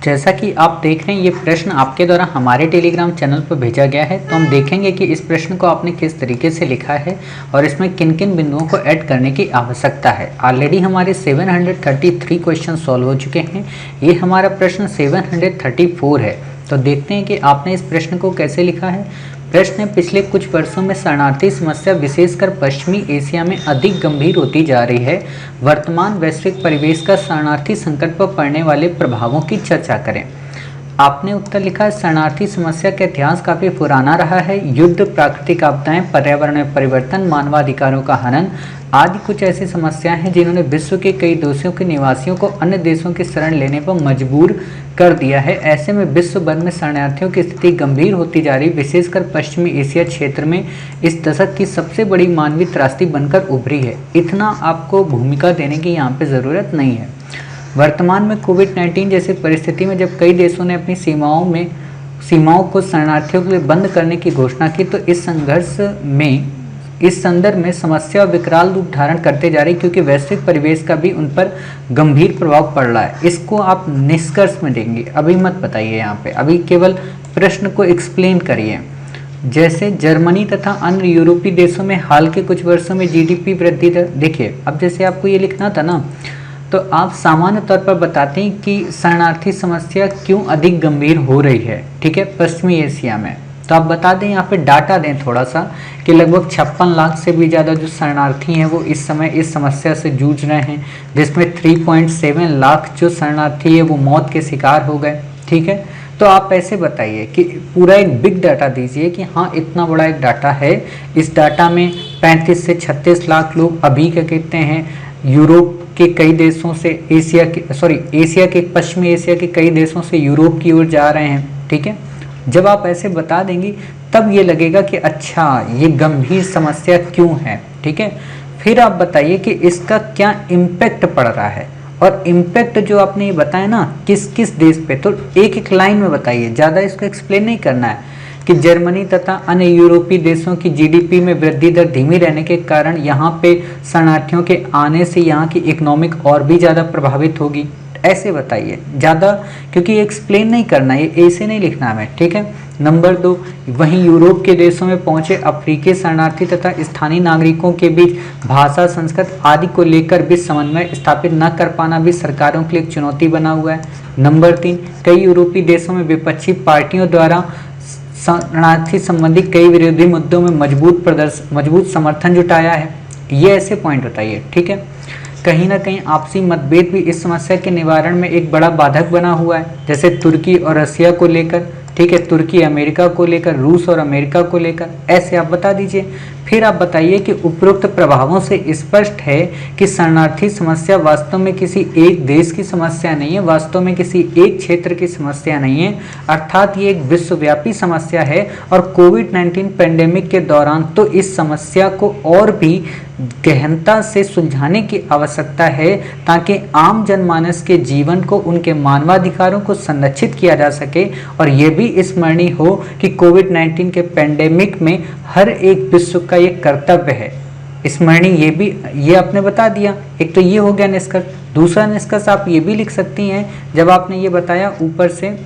जैसा कि आप देख रहे हैं ये प्रश्न आपके द्वारा हमारे टेलीग्राम चैनल पर भेजा गया है, तो हम देखेंगे कि इस प्रश्न को आपने किस तरीके से लिखा है और इसमें किन किन बिंदुओं को ऐड करने की आवश्यकता है। ऑलरेडी हमारे 733 क्वेश्चन सॉल्व हो चुके हैं। ये हमारा प्रश्न 734 है। तो देखते हैं कि आपने इस प्रश्न को कैसे लिखा है। प्रश्न है, पिछले कुछ वर्षों में शरणार्थी समस्या विशेषकर पश्चिमी एशिया में अधिक गंभीर होती जा रही है। वर्तमान वैश्विक परिवेश का शरणार्थी संकट पर पड़ने वाले प्रभावों की चर्चा करें। आपने उत्तर लिखा है, शरणार्थी समस्या का इतिहास काफ़ी पुराना रहा है। युद्ध, प्राकृतिक आपदाएं, पर्यावरण में परिवर्तन, मानवाधिकारों का हनन आदि कुछ ऐसी समस्याएं हैं जिन्होंने विश्व के कई देशों के निवासियों को अन्य देशों की शरण लेने पर मजबूर कर दिया है। ऐसे में विश्व भर में शरणार्थियों की स्थिति गंभीर होती जा रही, विशेषकर पश्चिमी एशिया क्षेत्र में इस दशक की सबसे बड़ी मानवीय त्रासदी बनकर उभरी है। इतना आपको भूमिका देने की यहाँ पे ज़रूरत नहीं है। वर्तमान में कोविड-19 जैसी परिस्थिति में जब कई देशों ने अपनी सीमाओं को शरणार्थियों के लिए बंद करने की घोषणा की, तो इस संदर्भ में समस्या विकराल रूप धारण करते जा रही, क्योंकि वैश्विक परिवेश का भी उन पर गंभीर प्रभाव पड़ रहा है। इसको आप निष्कर्ष में देंगे, अभी मत बताइए यहाँ पे, अभी केवल प्रश्न को एक्सप्लेन करिए। जैसे जर्मनी तथा अन्य यूरोपीय देशों में हाल के कुछ वर्षों में जीडीपी वृद्धि दर, देखिए अब जैसे आपको ये लिखना था ना, तो आप सामान्य तौर पर बताते हैं कि शरणार्थी समस्या क्यों अधिक गंभीर हो रही है, ठीक है, पश्चिमी एशिया में। तो आप बता दें, यहाँ पे डाटा दें थोड़ा सा कि लगभग 56 लाख से भी ज़्यादा जो शरणार्थी हैं वो इस समय इस समस्या से जूझ रहे हैं, जिसमें 3.7 लाख जो शरणार्थी है वो मौत के शिकार हो गए, ठीक है। तो आप ऐसे बताइए कि पूरा एक बिग डाटा दीजिए कि हाँ इतना बड़ा एक डाटा है। इस डाटा में 35 से 36 लाख लोग अभी क्या कहते हैं यूरोप के कई देशों से एशिया के पश्चिमी एशिया के कई देशों से यूरोप की ओर जा रहे हैं, ठीक है। जब आप ऐसे बता देंगी तब ये लगेगा कि अच्छा ये गंभीर समस्या क्यों है, ठीक है। फिर आप बताइए कि इसका क्या इम्पैक्ट पड़ रहा है, और इम्पैक्ट जो आपने ये बताया ना किस किस देश पे, तो एक एक लाइन में बताइए, ज़्यादा इसको एक्सप्लेन नहीं करना है कि जर्मनी तथा अन्य यूरोपीय देशों की जीडीपी में वृद्धि दर धीमी रहने के कारण यहाँ पे शरणार्थियों के आने से यहाँ की इकोनॉमिक और भी ज़्यादा प्रभावित होगी, ऐसे बताइए ज़्यादा, क्योंकि एक्सप्लेन नहीं करना, ये ऐसे नहीं लिखना हमें, ठीक है। नंबर 2, वहीं यूरोप के देशों में पहुंचे अफ्रीकी शरणार्थी तथा स्थानीय नागरिकों के बीच भाषा, संस्कृत आदि को लेकर भी समन्वय स्थापित न कर पाना भी सरकारों के लिए एक चुनौती बना हुआ है। नंबर 3, कई यूरोपीय देशों में विपक्षी पार्टियों द्वारा शरणार्थी संबंधी कई विरोधी मुद्दों में मजबूत समर्थन जुटाया है। ये ऐसे पॉइंट बताइए, ठीक है। कहीं ना कहीं आपसी मतभेद भी इस समस्या के निवारण में एक बड़ा बाधक बना हुआ है, जैसे तुर्की और रसिया को लेकर, ठीक है, तुर्की अमेरिका को लेकर, रूस और अमेरिका को लेकर, ऐसे आप बता दीजिए। फिर आप बताइए कि उपरोक्त प्रभावों से स्पष्ट है कि शरणार्थी समस्या वास्तव में किसी एक देश की समस्या नहीं है, वास्तव में किसी एक क्षेत्र की समस्या नहीं है, अर्थात ये एक विश्वव्यापी समस्या है। और कोविड-19 पेंडेमिक के दौरान तो इस समस्या को और भी गहनता से सुलझाने की आवश्यकता है, ताकि आम जनमानस के जीवन को, उनके मानवाधिकारों को संरक्षित किया जा सके। और ये भी स्मरणीय हो कि कोविड-19 के पेंडेमिक में हर एक विश्व का ये कर्तव्य है। स्मरणीय ये आपने बता दिया। एक तो ये हो गया निष्कर्ष। दूसरा निष्कर्ष आप ये भी लिख सकती हैं, जब आपने ये बताया ऊपर से,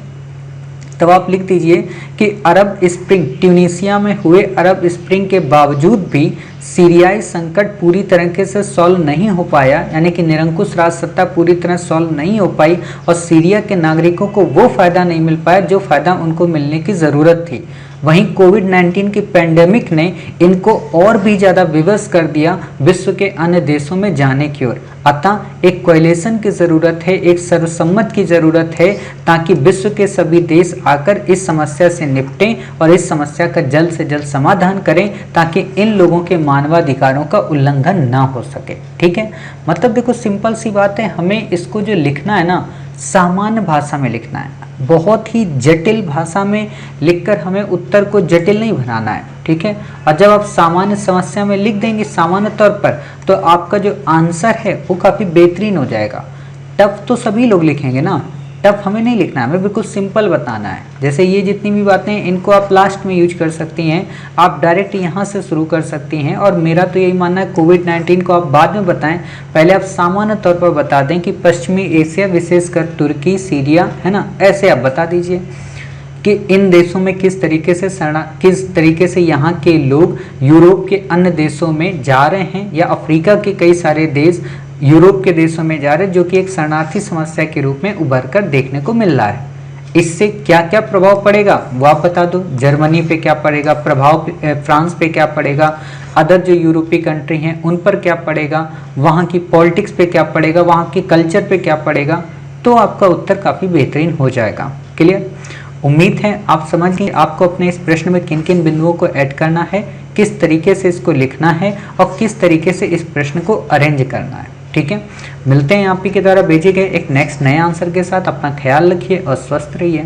तब आप लिख दीजिए कि अरब स्प्रिंग, ट्यूनीशिया में हुए अरब स्प्रिंग के बावजूद भी सीरियाई संकट पूरी तरीके से सॉल्व नहीं हो पाया, यानी कि निरंकुश राज सत्ता पूरी तरह सॉल्व नहीं हो पाई, और सीरिया के नागरिकों को वो फायदा नहीं मिल पाया जो फायदा उनको मिलने की ज़रूरत थी। वहीं कोविड-19 की पेंडेमिक ने इनको और भी ज़्यादा विवश कर दिया विश्व के अन्य देशों में जाने की ओर। अतः एक कोएलिशन की ज़रूरत है, एक सर्वसम्मत की ज़रूरत है, ताकि विश्व के सभी देश आकर इस समस्या से निपटें और इस समस्या का जल्द से जल्द समाधान करें, ताकि इन लोगों के मानवाधिकारों का उल्लंघन ना हो सके, ठीक है। मतलब देखो सिंपल सी बात है, हमें इसको जो लिखना है ना सामान्य भाषा में लिखना है, बहुत ही जटिल भाषा में लिखकर हमें उत्तर को जटिल नहीं बनाना है, ठीक है। और जब आप सामान्य समस्या में लिख देंगे सामान्य तौर पर, तो आपका जो आंसर है वो काफ़ी बेहतरीन हो जाएगा। टफ तो सभी लोग लिखेंगे ना, टफ हमें नहीं लिखना है, हमें बिल्कुल सिंपल बताना है। जैसे ये जितनी भी बातें हैं इनको आप लास्ट में यूज कर सकती हैं, आप डायरेक्ट यहाँ से शुरू कर सकती हैं। और मेरा तो यही मानना है कोविड-19 को आप बाद में बताएं, पहले आप सामान्य तौर पर बता दें कि पश्चिमी एशिया विशेषकर तुर्की, सीरिया, है ना, ऐसे आप बता दीजिए कि इन देशों में किस तरीके से यहाँ के लोग यूरोप के अन्य देशों में जा रहे हैं, या अफ्रीका के कई सारे देश यूरोप के देशों में जा रहे हैं, जो कि एक शरणार्थी समस्या के रूप में उभर कर देखने को मिल रहा है। इससे क्या क्या प्रभाव पड़ेगा वो आप बता दो। जर्मनी पे क्या पड़ेगा प्रभाव, फ्रांस पे क्या पड़ेगा, अदर जो यूरोपीय कंट्री हैं उन पर क्या पड़ेगा, वहाँ की पॉलिटिक्स पे क्या पड़ेगा, वहाँ के कल्चर पे क्या पड़ेगा, तो आपका उत्तर काफ़ी बेहतरीन हो जाएगा। क्लियर? उम्मीद है आप समझ गए आपको अपने इस प्रश्न में किन किन बिंदुओं को ऐड करना है, किस तरीके से इसको लिखना है और किस तरीके से इस प्रश्न को अरेंज करना है। ठीक है, मिलते हैं आप ही के द्वारा भेजे गए एक नेक्स्ट नए आंसर के साथ। अपना ख्याल रखिए और स्वस्थ रहिए।